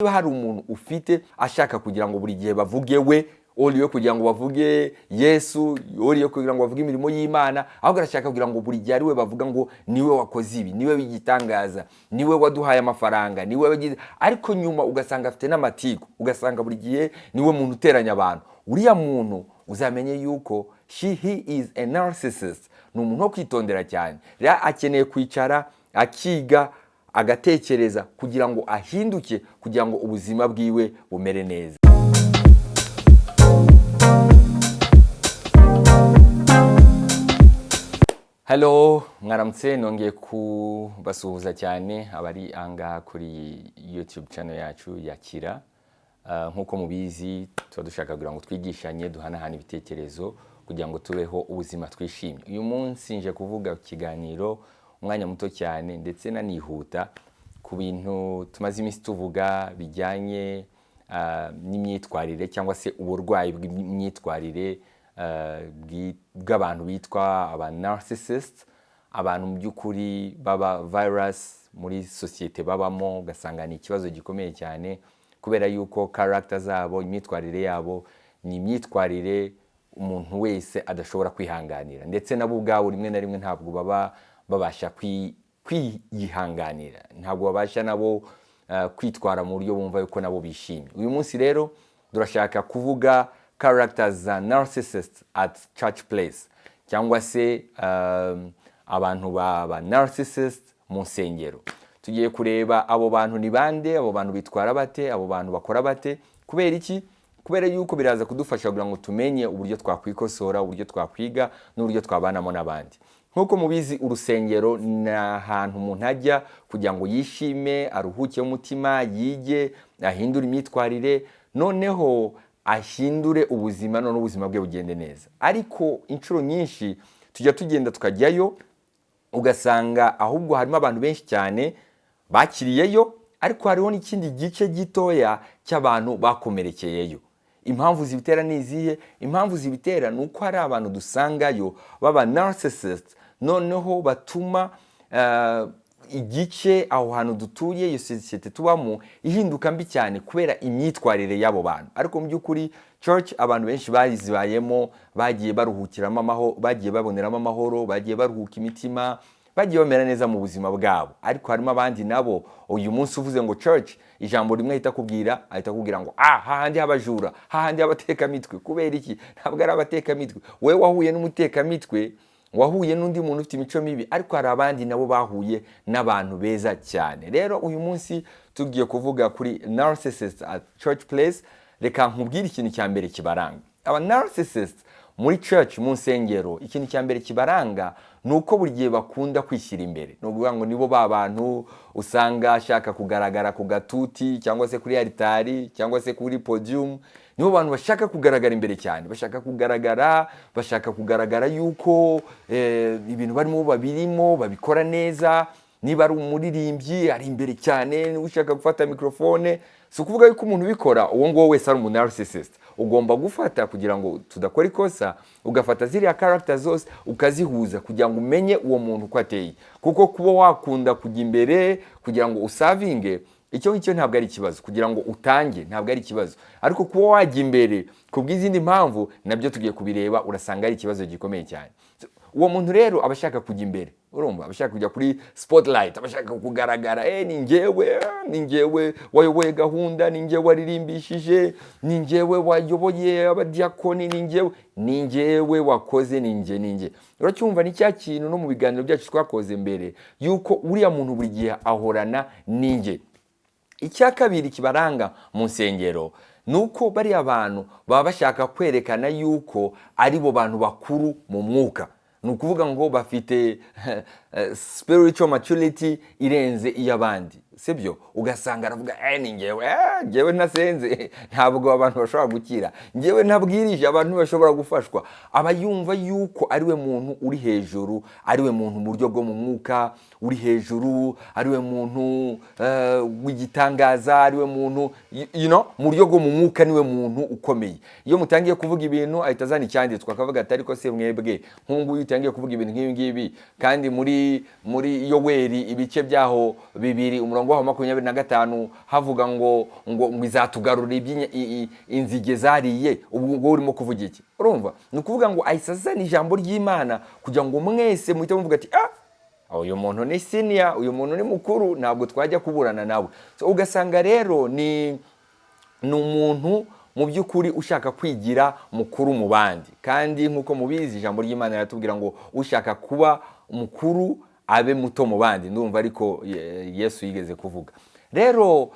niba hari umuntu ufite ashaka kugira ngo buri gihe bavuge we oriyo kugira ngo bavuge Yesu, oriyo kugira ngo bavuge imirimo y'Imana, ahubwo arashaka kugira ngo buri gihe ari we bavuga ngo niwe wakoze ibi, niwe wigitangaza, niwe waduhaye amafaranga, niwe wagize, ariko nyuma ugasanga afite n'amatiku, ugasanga buri gihe niwe muntu uteranya abantu. Uriya muntu uzamenye yuko he is a narcissist, ni umuntu wo kwitondera cyane. Rero akeneye kwicara akiga agatekereza kugira ngo ahinduke, kugira ngo ubuzima bwiwe bumere neza. Hello, mwaramutse, nongeye kubasuhuza cyane abari anga kuri YouTube channel yacu ya Kira. Nkuko mubizi tuba dushaka kugira ngo twigishanye, duhanahana ibitekerezo kugira ngo tubeho ubuzima twishimye. Uyu munsi nje kuvuga ikiganiro umwanya muto cyane ndetse nanihuta ku bintu tumaze iminsi tuvuga bijyanye n'imyitwarire cyangwa se uburwayi bw'imyitwarire bw'abantu bitwa aba narcissist, abantu mu by'ukuri baba virus muri societe babamo, ugasanga ni ikibazo gikomeye cyane kubera yuko character zabo, imyitwarire yabo ni imyitwarire umuntu wese adashobora kwihanganira, ndetse nabo ubwabo rimwe na rimwe ntabwo baba babasha kwiyihanganira, ntabwo babasha nabo kwitwara mu buryo bumva yuko nabo bishimye. Uyu munsi rero durashaka kuvuga characters za narcissists at church place, cyangwa se abantu ba narcissists mu nsengero. Tugiye kureba abo bantu ni bande, abo bantu bitwara bate, abo bantu bakora bate, kubera iki? Kubera yuko biraza kudufasha kugira ngo tumenye uburyo twakwikosora, uburyo twakwiga n'uburyo twabanamo n'abandi. Nkuko mubizi, urusengero ni ahantu umuntu ajya kugira ngo yishime, aruhuke umutima, yige, ahindure imyitwarire, noneho ahindure ubuzima, none ubuzima bwe bugende neza. Ariko inshuro nyinshi tujya tugenda tukajyayo, ugasanga ahubwo harimo abantu benshi cyane bakiriyeyo, ariko hariho n'ikindi gice gitoya cy'abantu bakomerekeyeyo. Impamvu zibitera ni izihe? Impamvu zibitera ni uko hari abantu dusangayo baba narcissist, noneho batuma igice aho hantu dutuye, iyo societe tubamo, ihinduka mbi cyane kubera imyitwarire y'abo bantu. Ariko mu by'ukuri church abantu benshi bayizibayemo, bagiye baruhukiramo amahoro, bagiye baboneramo amahoro, bagiye baruhuka imitima, bagiye bamera neza mu buzima bwabo. Ariko harimo abandi nabo uyu munsi uvuze ngo church, ijambo rimwe ahita kubwira ngo hahandi abajura, hahandi abateka mitwe. Kubera iki? Ntabwo ari abateka mitwe. Wewe wahuye n'umuteka mitwe, wahuye n'undi muntu ufite imico mibi, ariko hari abandi nabo bahuye n'abantu beza cyane. Rero uyu munsi tugiye kuvuga kuri narcissists at church place. Reka nkubwire ikintu cya mbere kibaranga. Aba narcissists muri church, mu nsengero, ikintu cya mbere kibaranga nuko buri gihe bakunda kwishyira imbere. No kuvuga ngo nibo ba bantu usanga ashaka kugaragara ku gatuti, cyangwa se kuri altari, cyangwa se kuri podium. Nibo bantu bashaka kugaragara imbere cyane, bashaka kugaragara yuko ibintu barimo babirimo babikora neza. Niba ari umuririmbyi ari imbere cyane, ushaka gufata microphone, si ukuvuga yuko umuntu ubikora uwo ngo wese ari umu narcissist. Ugomba gufata kugira ngo tudakora ikosa, ugafata ziriya character zose ukazihuza kugira ngo umenye uwo muntu uko ateye. Kuko kuba wakunda kujya imbere kugira ngo usavinge, icyo ntabwo ari ikibazo. Kugira ngo utange ntabwo ari ikibazo, ariko kuba wajya imbere kubw'izindi mpamvu nabyo tugiye kubireba, urasanga ari ikibazo gikomeye cyane. Uwo muntu rero abashaka kujya imbere, urumva, abashaka kujya kuri spotlight, abashaka kugaragara, ni njyewe wayoboye gahunda, ni njyewe waririmbishije, ni njyewe wayoboye abadiakoni, ni njyewe wakoze, ni njye. Uracyumva ni cya kintu no mu biganiro byacu twakoze mbere yuko uriya muntu buri gihe ahorana ni njye. Icya kabiri kibaranga mu nsengero nuko bari abantu baba bashaka kwerekana yuko ari bo bantu bakuru mu mwuka. Ni ukuvuga ngo bafite spiritual maturity irenze iy'abandi, sibyo? Ugasanga aravuga ni njyewe nasenze, ntabwo abantu bashobora gukira, njyewe nabwirije abantu bashobora gufashwa. Aba yumva yuko ariwe muntu uri hejuru, ariwe muntu mu buryo bwo mu mwuka uri hejuru, ariwe muntu w'igitangaza, ariwe muntu mu buryo bwo mu mwuka niwe muntu ukomeye. Iyo mutangiye kuvuga ibintu ahita azana icyanditswe akavuga ati ariko se mwebwe nkungu utangiye kuvuga ibintu nk'ibi ngibi, kandi muri Yoweri ibice byaho 2 umurongo umurongo wa 25 havuga ngo izatugarura inzige zariye, ubwo urimo kuvuga iki? Urumva ni ukuvuga ngo ayisazana ijambo ry'Imana kugira ngo mwese muhite muvuga ati uyu muntu ni senior, uyu muntu ni mukuru, ntabwo twajya kuburana nawe. So ugasanga rero ni umuntu mu by'ukuri ushaka kwigira mukuru mu bandi, kandi nk'uko mubizi ijambo ry'Imana riratubwira ngo ushaka kuba mukuru abe muto mu bandi. Ndumva ariko Yesu yigeze kuvuga. Rero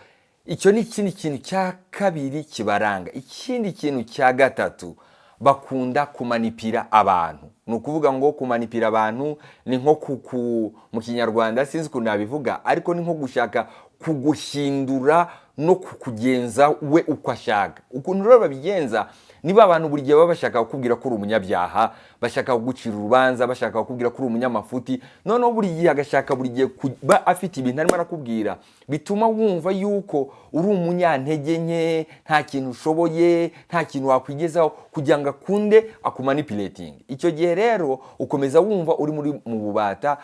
icyo ni ikindi kintu cya kabiri kibaranga. Ikindi kintu cya gatatu, bakunda kumanipira abantu. Ni ukuvuga ngo kumanipira abantu ni nko mu Kinyarwanda sinzi ukuntu nabivuga, ariko ni nko gushaka kuguhindura no kukugenza we uko ashaka. Ukuntu rero babigenza, niba abantu buri gihe baba bashaka kukubwira ko uri umunyabyaha, bashaka kugucira urubanza, bashaka kukubwira ko uri umunyamafuti, noneho buri gihe agashaka buri gihe kuba afite ibintu arimo arakubwira bituma wumva yuko uri umunyantege nke, nta kintu ushoboye, nta kintu wakwigezaho, kugira ngo akunde akumanipulating. Icyo gihe rero ukomeza wumva uri mu bubata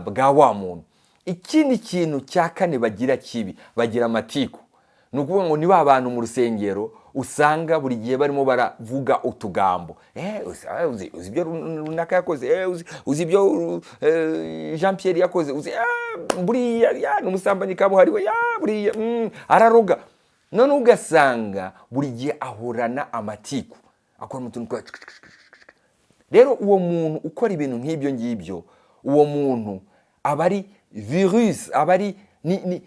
bwa wa muntu. Ikindi kintu cya kane bagira kibi, bagira amatiku. Ni ukuvuga ngo niba abantu mu rusengero usanga buri gihe barimo baravuga utugambo, uzi ibyo runaka yakoze, uzi ibyo Jean Pierre yakoze, uzi buriya ni umusambanyi kabuhariwe, buriya araroga. None ugasanga buri gihe ahorana amatiku, akora mutuntu. Rero uwo muntu ukora ibintu nk'ibyo ngibyo, uwo muntu aba ari virus, aba ari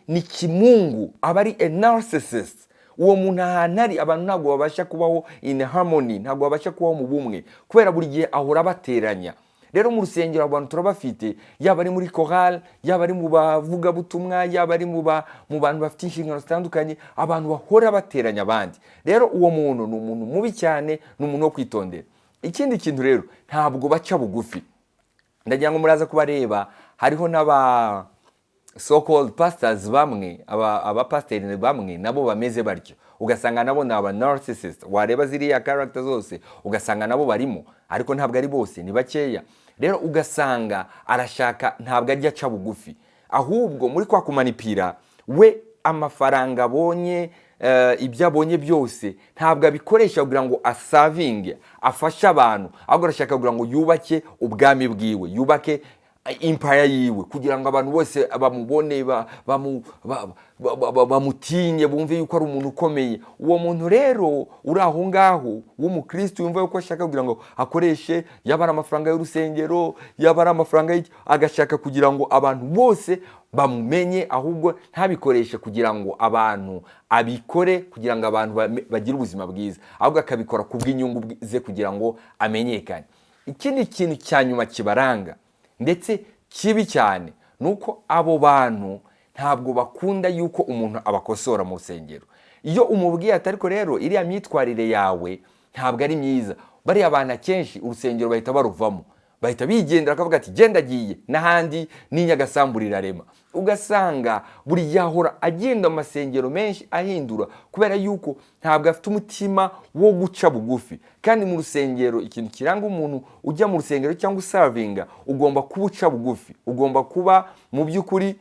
ni kimungu, aba ari a narcissist. Uwo muntu ahantu ari abantu ntabwo babasha kubaho in harmony, ntabwo babasha kubaho mu bumwe, kubera buri gihe ahora bateranya. Rero mu rusengero abantu turabafite, yaba ari muri chorale, yaba ari mu bavuga butumwa, yaba ari mu bantu bafite inshingano zitandukanye, abantu bahora bateranya abandi. Rero uwo muntu ni umuntu mubi cyane, ni umuntu wo kwitondera. Ikindi kintu rero, ntabwo baca bugufi. Ndagira ngo muraza kubareba, hariho n'aba so-called pastors bamwe, abapasteri bamwe nabo bameze baryo. Ugasanga nabo ni aba narcissist, wareba ziriya character zose ugasanga nabo barimo, ariko ntabwo ari bose, ni bakeya. Rero ugasanga arashaka, ntabwo ajya aca bugufi, ahubwo muri kwa kumanipira we amafaranga abonye, ibyo abonye byose ntabwo abikoresha kugira ngo asavinge, afashe abantu, ahubwo arashaka kugira ngo yubake ubwami bwiwe, yubake empire yiwe, kugira ngo abantu bose bamubone, bamutinye, bumve yuko ari umuntu ukomeye. Uwo muntu rero uri aho ngaho w'umukristo yumva yuko ashaka kugira ngo akoreshe, yaba ari amafaranga y'urusengero, yaba ari amafaranga agashaka kugira ngo abantu bose bamumenye, ahubwo ntabikoreshe kugira ngo abantu abikore kugira ngo abantu bagire ubuzima bwiza, ahubwo akabikora kubw'inyungu ze kugira ngo amenyekane. Ikindi kintu cya nyuma kibaranga ndetse kibi cyane, nuko abo bantu ntabwo bakunda yuko umuntu abakosora mu rusengero. Iyo umubwiye ati ariko rero iriya myitwarire yawe ntabwo ari myiza, bariya abantu akenshi urusengero bahita baruvamo, bahita bigendera, akavuga ati genda agiye n'ahandi n'inyagasamburira rema. Ugasanga buri gihe ahora agenda mu masengero menshi ahindura, kubera yuko ntabwo afite umutima wo guca bugufi. Kandi mu rusengero ikintu kiranga umuntu ujya mu rusengero cyangwa usavinga, ugomba kuba uca bugufi, ugomba kuba mu by'ukuri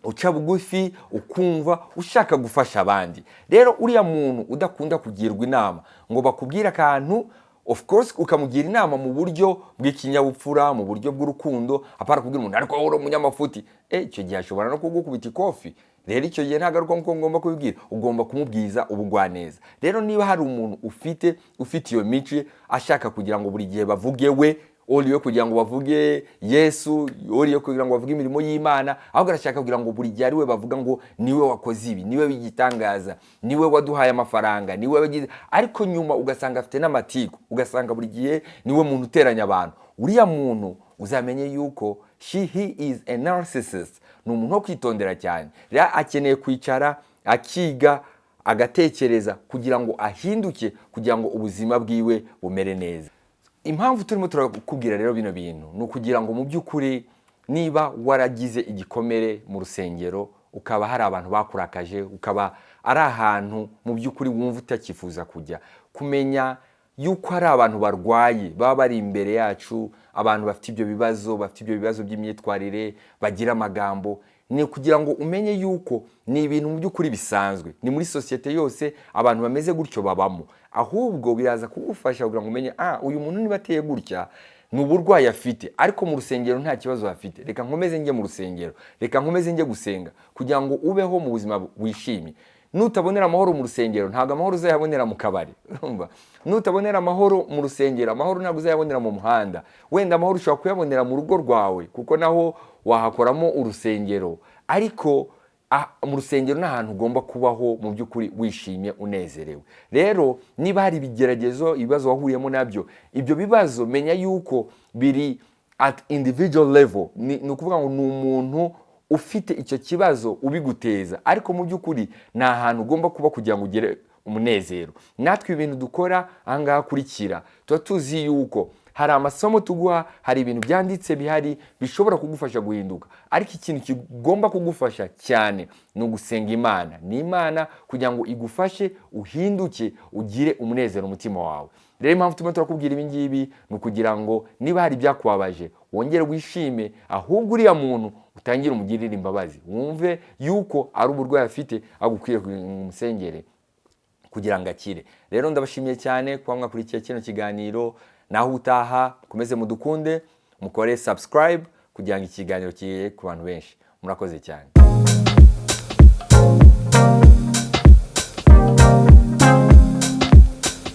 uca bugufi, ukumva ushaka gufasha abandi. Rero uriya muntu udakunda kugirwa inama ngo bakubwire akantu, of course ukamugira inama mu buryo bw'ikinyabupfura, mu buryo bw'urukundo, apara kubwira umuntu ariko uri umunyamafuti, icyo gihe ashobora no kugukubita ikofi. Rero icyo gihe ntabwo ari uko ngomba kubibwira, ugomba kumubwiza ubugwaneza. Rero niba hari umuntu ufite iyo mico ashaka kugira ngo buri gihe bavuge we, uriyo kugira ngo bavuge Yesu, uriyo kugira ngo bavuge imirimo y'Imana, ahubwo arashaka kugira ngo buri gihe ari we bavuga ngo niwe wakoze ibi, niwe w'igitangaza, niwe waduhaye amafaranga, niwe wagize, ariko nyuma ugasanga afite n'amatiku, ugasanga buri gihe niwe muntu uteranya abantu. Uriya muntu uzamenye yuko he is a narcissist, ni umuntu wo kwitondera cyane. Rero akeneye kwicara akiga, agatekereza kugira ngo ahinduke, kugira ngo ubuzima bwiwe bumere neza. Impamvu turimo turakubwira rero bino bintu ni ukugira ngo mu by'ukuri niba waragize igikomere mu rusengero, ukaba hari abantu bakurakaje, ukaba ari ahantu mu by'ukuri wumva utakifuza kujya, kumenya yuko hari abantu barwaye baba bari imbere yacu, abantu bafite ibyo bibazo by'imyitwarire, bagira amagambo, ni kugira ngo umenye yuko ni ibintu mu by'ukuri bisanzwe, ni muri sosiyete yose abantu bameze gutyo babamo, ahubwo biraza kugufasha kugira ngo umenye uyu muntu niba ateye gutya ni uburwayi afite, ariko mu rusengero nta kibazo afite, reka nkomeze njye mu rusengero, reka nkomeze njye gusenga kugira ngo ubeho mu buzima wishimye. Nutabonera amahoro mu rusengero ntabwo amahoro uzayabonera mu kabari, urumva? Nutabonera amahoro mu rusengero, amahoro ntabwo uzayabonera mu muhanda, wenda amahoro ushobora kuyabonera mu rugo rwawe kuko naho wahakoramo urusengero, ariko mu rusengero ni ahantu ugomba kubaho mu by'ukuri wishimye unezerewe. Rero niba hari ibigeragezo, ibibazo wahuriyemo nabyo, ibyo bibazo menya yuko biri at individual level, ni ukuvuga ngo ni umuntu ufite icyo kibazo ubiguteza, ariko mu by'ukuri ni ahantu ugomba kuba kugira ngo ugere umunezero. Natwe ibintu dukora ahangaha kurikira, tuba tuzi yuko hari amasomo tuguha, hari ibintu byanditse bihari bishobora kugufasha guhinduka, ariko ikintu kigomba kugufasha cyane ni ugusenga Imana. Ni Imana kugira ngo igufashe uhinduke, ugire umunezero umutima wawe. Rero impamvu tumwe turakubwira ibi ngibi ni ukugira ngo niba hari ibyakubabaje wongere wishime, ahubwo uriya muntu utangire umugirire imbabazi, wumve yuko ari uburwayi afite agukwiye kumusengere kugira ngo akire. Rero ndabashimiye cyane kuba mwakurikiye kino kiganiro, naho utaha mukomeze mudukunde, mukore subscribe kugira ngo ikiganiro kiye ku bantu benshi. Murakoze cyane.